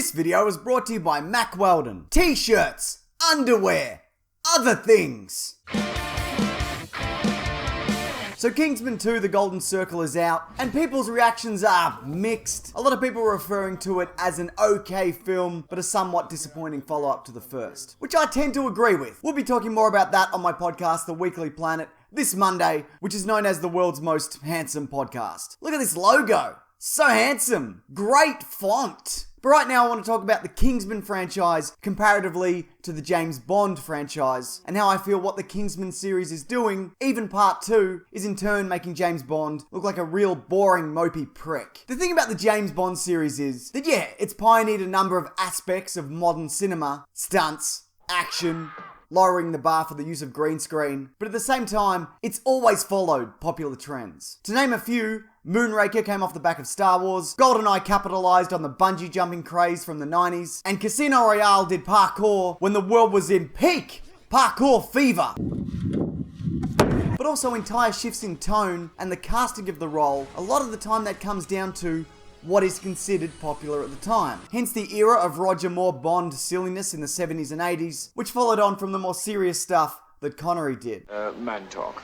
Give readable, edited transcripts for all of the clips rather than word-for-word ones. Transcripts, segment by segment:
This video is brought to you by Mack Weldon. T-shirts, underwear, other things. So Kingsman 2, The Golden Circle is out, and people's reactions are mixed. A lot of people are referring to it as an okay film, but a somewhat disappointing follow-up to the first, which I tend to agree with. We'll be talking more about that on my podcast, The Weekly Planet, this Monday, which is known as the world's most handsome podcast. Look at this logo. So handsome. Great font. But right now I want to talk about the Kingsman franchise comparatively to the James Bond franchise, and how I feel what the Kingsman series is doing, even part 2, is in turn making James Bond look like a real boring, mopey prick. The thing about the James Bond series is that it's pioneered a number of aspects of modern cinema, stunts, action, lowering the bar for the use of green screen, but at the same time, it's always followed popular trends. To name a few, Moonraker came off the back of Star Wars, GoldenEye capitalized on the bungee jumping craze from the 90s, and Casino Royale did parkour when the world was in peak parkour fever. But also entire shifts in tone and the casting of the role, a lot of the time that comes down to what is considered popular at the time. Hence the era of Roger Moore Bond silliness in the 70s and 80s, which followed on from the more serious stuff that Connery did. Man talk.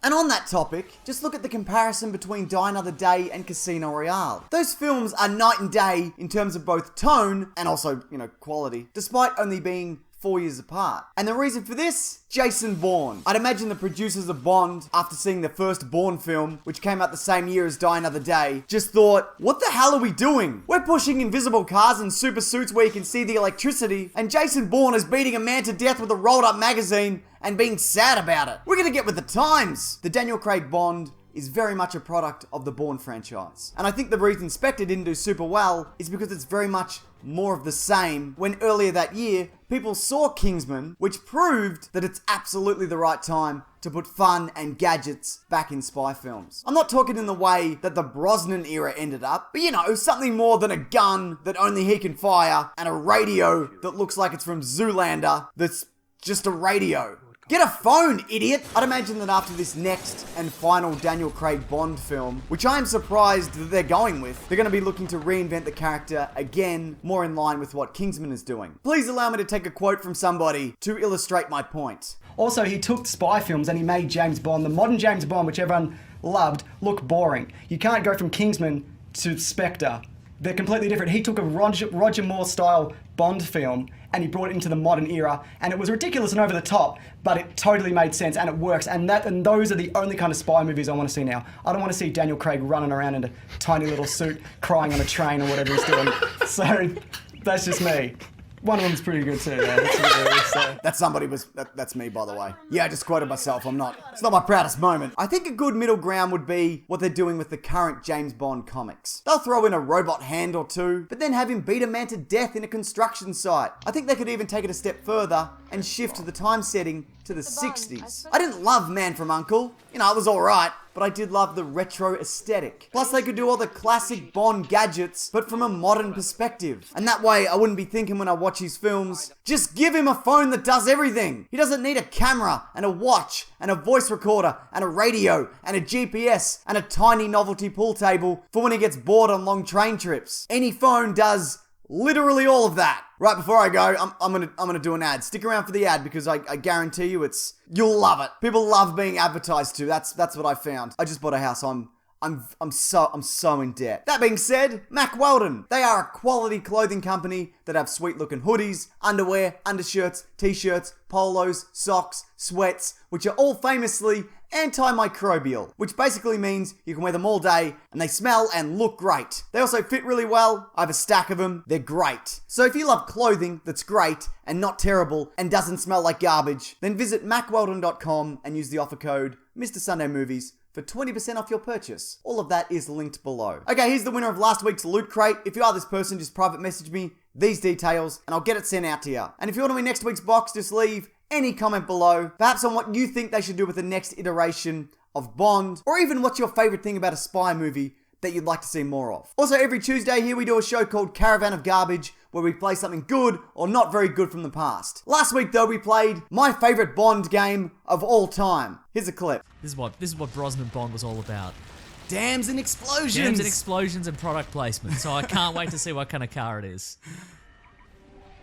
And on that topic, just look at the comparison between Die Another Day and Casino Royale. Those films are night and day in terms of both tone and also, quality, despite only being 4 years apart. And the reason for this? Jason Bourne. I'd imagine the producers of Bond, after seeing the first Bourne film, which came out the same year as Die Another Day, just thought, what the hell are we doing? We're pushing invisible cars and super suits where you can see the electricity, and Jason Bourne is beating a man to death with a rolled up magazine and being sad about it. We're gonna get with the times. The Daniel Craig Bond is very much a product of the Bourne franchise. And I think the reason Spectre didn't do super well is because it's very much more of the same, when earlier that year, people saw Kingsman, which proved that it's absolutely the right time to put fun and gadgets back in spy films. I'm not talking in the way that the Brosnan era ended up, but something more than a gun that only he can fire and a radio that looks like it's from Zoolander that's just a radio. Get a phone, idiot! I'd imagine that after this next and final Daniel Craig Bond film, which I am surprised that they're going with, they're going to be looking to reinvent the character again, more in line with what Kingsman is doing. Please allow me to take a quote from somebody to illustrate my point. Also, he took spy films and he made James Bond, the modern James Bond, which everyone loved, look boring. You can't go from Kingsman to Spectre. They're completely different. He took a Roger Moore style Bond film and he brought it into the modern era, and it was ridiculous and over the top, but it totally made sense and it works, and those are the only kind of spy movies I want to see now. I don't want to see Daniel Craig running around in a tiny little suit crying on a train or whatever he's doing. So that's just me. One of them's pretty good too, though. That's me, by the way. Yeah, I just quoted myself. It's not my proudest moment. I think a good middle ground would be what they're doing with the current James Bond comics. They'll throw in a robot hand or two, but then have him beat a man to death in a construction site. I think they could even take it a step further and shift the time setting to the 60s. I didn't love Man from U.N.C.L.E. It was alright, but I did love the retro aesthetic. Plus they could do all the classic Bond gadgets, but from a modern perspective. And that way I wouldn't be thinking when I watch his films, just give him a phone that does everything. He doesn't need a camera and a watch and a voice recorder and a radio and a GPS and a tiny novelty pool table for when he gets bored on long train trips. Any phone does literally all of that. Right before I go, I'm gonna do an ad. Stick around for the ad because I guarantee you you'll love it. People love being advertised to. That's what I found. I just bought a house. I'm so in debt. That being said, Mack Weldon. They are a quality clothing company that have sweet looking hoodies, underwear, undershirts, t-shirts, polos, socks, sweats, which are all famously antimicrobial, which basically means you can wear them all day and they smell and look great. They also fit really well. I have a stack of them. They're great. So if you love clothing that's great and not terrible and doesn't smell like garbage, then visit mackweldon.com and use the offer code Mr. Sunday Movies for 20% off your purchase. All of that is linked below. Okay, here's the winner of last week's Loot Crate. If you are this person, just private message me these details and I'll get it sent out to you. And if you want to win next week's box, just leave any comment below, perhaps on what you think they should do with the next iteration of Bond, or even what's your favorite thing about a spy movie that you'd like to see more of. Also, every Tuesday here we do a show called Caravan of Garbage, where we play something good or not very good from the past. Last week though, we played my favorite Bond game of all time. Here's a clip. This is what Brosnan Bond was all about. Dams and explosions. Jams and explosions and product placement. So I can't wait to see what kind of car it is.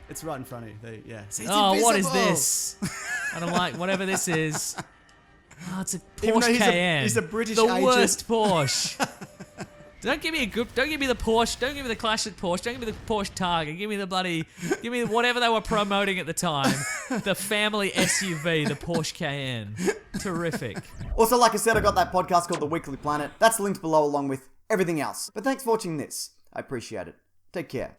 It's right in front of you. Yeah. It's Oh, what is invisible. this? And I'm like, whatever this is. Oh, it's a Even though Porsche he's a- Cayenne. he's a British the agent. worst Porsche. Don't give me the Porsche. Don't give me the classic Porsche. Don't give me the Porsche Targa. Give me whatever they were promoting at the time. The family SUV, the Porsche Cayenne. Terrific. Also, like I said, I got that podcast called The Weekly Planet. That's linked below along with everything else. But thanks for watching this. I appreciate it. Take care.